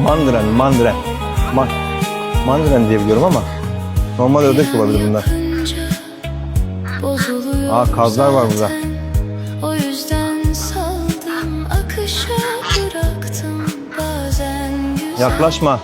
Mandıren, mandıren. Mandıren diye biliyorum ama normal ördek de olabilir bunlar. Aa, kazlar var burada. O yüzden saldım, akışa bıraktım bazen güzel. Yaklaşma.